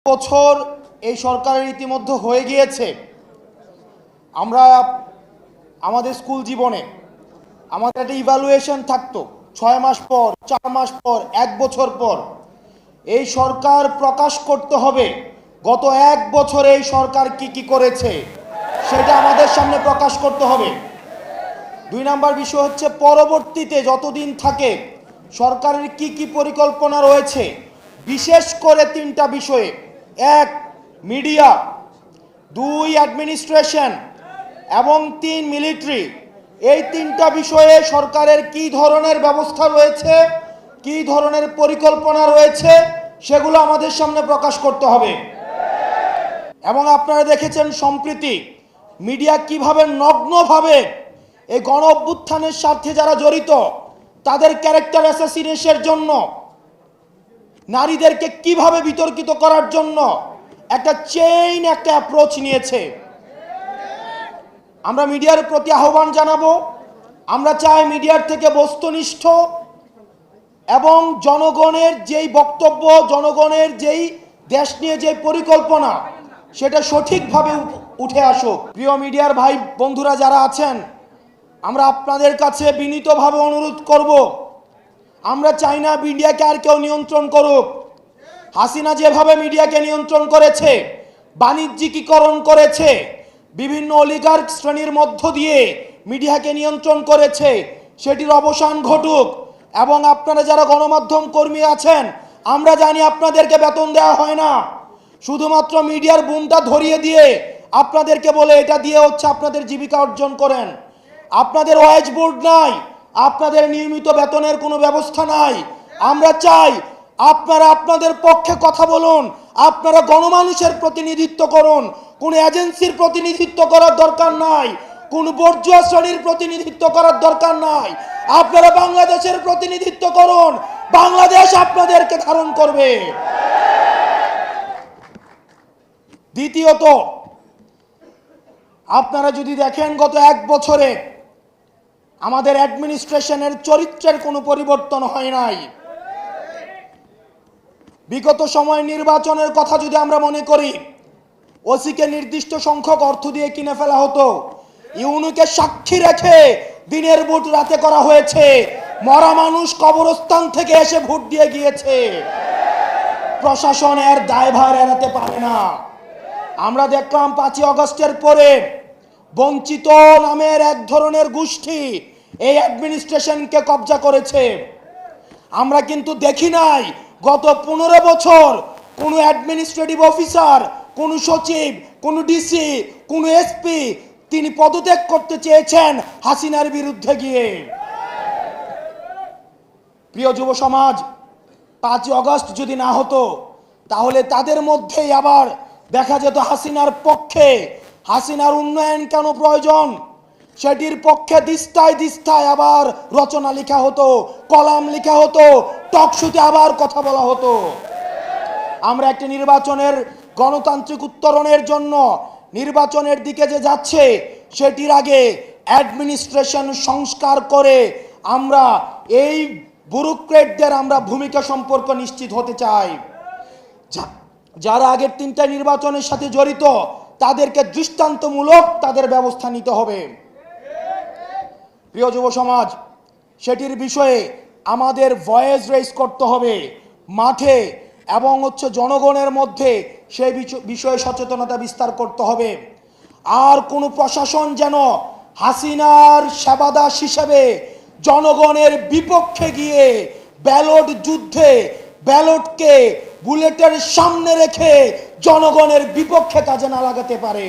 বছর এই সরকারের ইতিমধ্যে হয়ে গিয়েছে। আমরা আমাদের স্কুল জীবনে আমাদের একটা ইভ্যালুয়েশন থাকতো 6 মাস পর, 4 মাস পর, 1 বছর পর। এই সরকার প্রকাশ করতে হবে গত 1 বছরে এই সরকার কি কি করেছে সেটা আমাদের সামনে প্রকাশ করতে হবে। 2 নাম্বার বিষয় হচ্ছে পরবর্তীতে যতদিন থাকে সরকারের কি কি পরিকল্পনা রয়েছে, বিশেষ করে 3টা বিষয়ে: 1 মিডিয়া, 2 অ্যাডমিনিস্ট্রেশন এবং 3 মিলিটারি। এই 3টা বিষয়ে সরকারের কি ধরনের ব্যবস্থা রয়েছে, কি ধরনের পরিকল্পনা রয়েছে সেগুলো আমাদের সামনে প্রকাশ করতে হবে। এবং আপনারা দেখেছেন সম্প্রতি মিডিয়া কিভাবে নগ্নভাবে এই গণ অভ্যুত্থানের স্বার্থে যারা জড়িত তাদের ক্যারেক্টার অ্যাসাসিনেশনের জন্য, নারীদেরকে কিভাবে বিতর্কিত করার জন্য একটা চেইন, একটা অ্যাপ্রোচ নিয়েছে। আমরা মিডিয়ার প্রতি আহ্বান জানাবো। আমরা চাই মিডিয়ার থেকে বস্তুনিষ্ঠ এবং জনগণের যেই বক্তব্য, জনগণের যেই দেশ নিয়ে যে পরিকল্পনা সেটা সঠিকভাবে উঠে আসুক। প্রিয় মিডিয়ার ভাই বন্ধুরা যারা আছেন, আমরা আপনাদের কাছে বিনীতভাবে অনুরোধ করব, আমরা চাই না মিডিয়াকে আর কেউ নিয়ন্ত্রণ করুক। হাসিনা যেভাবে মিডিয়াকে নিয়ন্ত্রণ করেছে, বাণিজ্যিকীকরণ করেছে, বিভিন্ন অলিগার্ক শ্রেণীর মধ্য দিয়ে মিডিয়াকে নিয়ন্ত্রণ করেছে, সেটির অবসান ঘটুক। এবং আপনারা যারা গণমাধ্যম কর্মী আছেন, আমরা জানি আপনাদেরকে বেতন দেওয়া হয় না, শুধুমাত্র মিডিয়ার বুমটা ধরিয়ে দিয়ে আপনাদেরকে বলে এটা দিয়ে হচ্ছে আপনাদের জীবিকা অর্জন করেন। আপনাদের ওয়াইজ বোর্ড নাই, আপনাদের নিয়মিত বেতনের কোনো ব্যবস্থা নাই। আমরা চাই আপনারা আপনাদের পক্ষে কথা বলুন, আপনারা গণমানুষের প্রতিনিধিত্ব করুন। কোনো এজেন্সির প্রতিনিধিত্ব করার দরকার নাই, কোনো বর্জ্য শ্রেণীর প্রতিনিধিত্ব করার দরকার নাই। আপনারা বাংলাদেশের প্রতিনিধিত্ব করুন, বাংলাদেশ আপনাদেরকে ধারণ করবে। দ্বিতীয়ত, আপনারা যদি দেখেন গত 1 বছরে আমাদের অ্যাডমিনিস্ট্রেশনের চরিত্রের কোনো পরিবর্তন হয় নাই। বিগত সময় নির্বাচনের কথা যদি আমরা মনে করি, ওসিকে নির্দিষ্ট সংখ্যক অর্থ দিয়ে কিনে ফেলা হতো, ইউনুকে সাক্ষী রেখে দিনের ভোট রাতে করা হয়েছে, মরা মানুষ কবরস্থান থেকে এসে ভোট দিয়ে গিয়েছে। প্রশাসন এর দায়ভার এড়াতে পারে না। আমরা দেখলাম 5ই আগস্টের পরে বঞ্চিত নামের এক ধরনের গোষ্ঠী এই অ্যাডমিনিস্ট্রেশনকে কবজা করেছে। আমরা কিন্তু দেখি নাই গত 15 বছর কোনো অ্যাডমিনিস্ট্রেটিভ অফিসার, কোনো সচিব, কোনো ডিসি, কোনো এসপি তিনি পদত্যাগ করতে চেয়েছেন হাসিনার বিরুদ্ধে গিয়ে। প্রিয় যুব সমাজ, 5ই আগস্ট যদি না হতো তাহলে তাদের মধ্যেই আবার দেখা যেত হাসিনার পক্ষে, হাসিনার উন্নয়ন কেন প্রয়োজন সেটির পক্ষে দিস্তায় দিস্তায় আবার রচনা লেখা হতো, কলাম লেখা হতো, টকশোতে আবার কথা বলা হতো। আমরা একটা নির্বাচনের গণতান্ত্রিক উত্তরণের জন্য নির্বাচনের দিকে যে যাচ্ছে সেটির আগে অ্যাডমিনিস্ট্রেশন সংস্কার করে আমরা এই ব্যুরোক্রেটদের আমরা ভূমিকা সম্পর্ক নিশ্চিত হতে চাই। যারা আগের 3টা নির্বাচনের সাথে জড়িত তাদেরকে দৃষ্টান্তমূলক তাদের ব্যবস্থা নিতে হবে। প্রিয় যুব সমাজ, সেটির বিষয়ে আমাদের ভয়েস রেইজ করতে হবে মাঠে এবং জনগণের মধ্যে সেই বিষয়ে সচেতনতা বিস্তার করতে হবে। আর কোনো প্রশাসন যেন হাসিনার সেবাদাস হিসেবে জনগণের বিপক্ষে গিয়ে ব্যালট যুদ্ধে ব্যালটকে বুলেটের সামনে রেখে জনগণের বিপক্ষে কাজে না লাগাতে পারে।